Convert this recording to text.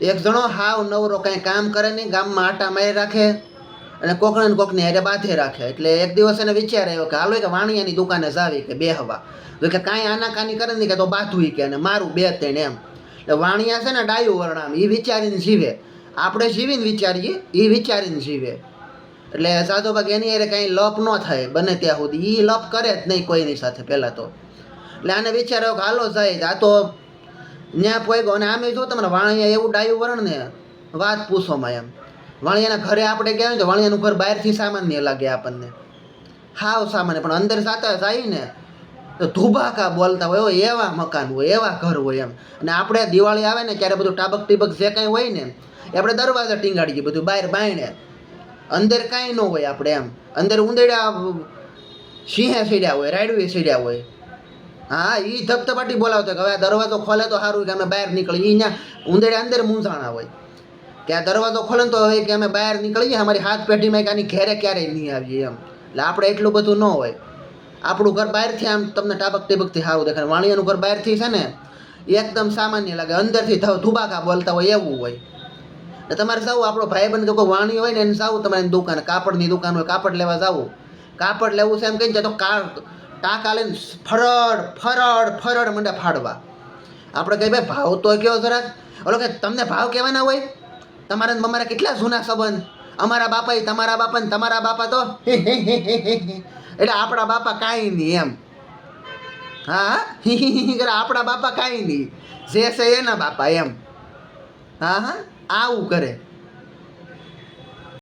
એક જણો હાવ નવરો કાંઈ કામ કરે નહીં, ગામમાં આટા મારી રાખે અને કોકને ને કોકની હારે બાંધે રાખે. એટલે એક દિવસ એને વિચાર આવ્યો કે હાલો કે વાણિયાની દુકાને જાવી કે બેહવા. તો કે કાંઈ આનાકાની કરે નહીં કે તો બાંધવું કે અને મારું બે ત્રણ એમ. એટલે વાણિયા છે ને ડાયું વર્ણામ, એ વિચારીને જીવે. આપણે જીવીને વિચારીએ, એ વિચારીને જીવે. એટલે સાધુબાગ એની હારે કાંઈ લપ ન થાય બને ત્યાં સુધી. એ લપ કરે જ નહીં કોઈની સાથે પહેલાં તો. એટલે આને વિચાર આવ્યો કે હાલો જાય આ તો ન્યા પોઈગો. અને આમે જો તમને વાણિયા એવું ડાયું વરણ ને વાત પૂછોમાં એમ. વાણિયાના ઘરે આપણે કહેવાય તો વાણિયાનું ઘર બહારથી સામાન્ય લાગે આપણને, હાવ સામાન્ય, પણ અંદર જાતા જાય ને તો ધુબાકા બોલતા હોય એવા મકાન હોય, એવા ઘર હોય એમ. અને આપણે દિવાળી આવે ને ત્યારે બધું ટાબક ટીબક જે કાંઈ હોય ને એ આપણે દરવાજા ટીંગાડીએ, બધું બહાર બાયણે, અંદર કાંઈ ન હોય. આપણે એમ અંદર ઉંદેડા સિંહે સીડ્યા હોય, રાયડુએ સીડ્યા હોય. હા, એ ધબધબાટી બોલાવતો કે હવે આ દરવાજો ખોલે તો સારું કે અમે બહાર નીકળીએ. અહીંયા ઉંદેડા અંદર મૂંઝાણા હોય કે આ દરવાજો ખોલે તો હોય કે અમે બહાર નીકળીએ, અમારી હાથ પેઢીમાં કે આની ઘેરે ક્યારેય નહીં આવીએ એમ. એટલે આપણે એટલું બધું ન હોય. આપણું ઘર બહારથી આમ તમને ટાબક ટીબકથી સારું દેખાય. વાણિયાનું ઘર બહારથી છે ને એકદમ સામાન્ય લાગે, અંદરથી ધુબાકા બોલતા હોય એવું હોય. એટલે તમારે જવું, આપણો ભાઈબંધ કોઈ વાણી હોય ને એને જવું તમારી દુકાન, કાપડની દુકાન હોય, કાપડ લેવા જવું. કાપડ લેવું છે એમ કહીને તો ટાંકા લઈને ફરડ મંડે ફાડવા. આપણે કહીએ ભાઈ ભાવ તો કયો જરાક. ઓલો કે તમને ભાવ કહેવાના હોય, તમારા અમારા કેટલા જૂના સંબંધ, અમારા બાપા તમારા બાપા ને તમારા બાપા તો એટલે આપણા બાપા કાંઈ નહીં એમ. હા આપણા બાપા કાંઈ નહીં, જે છે એના બાપા એમ. હા હા, આવું કરે.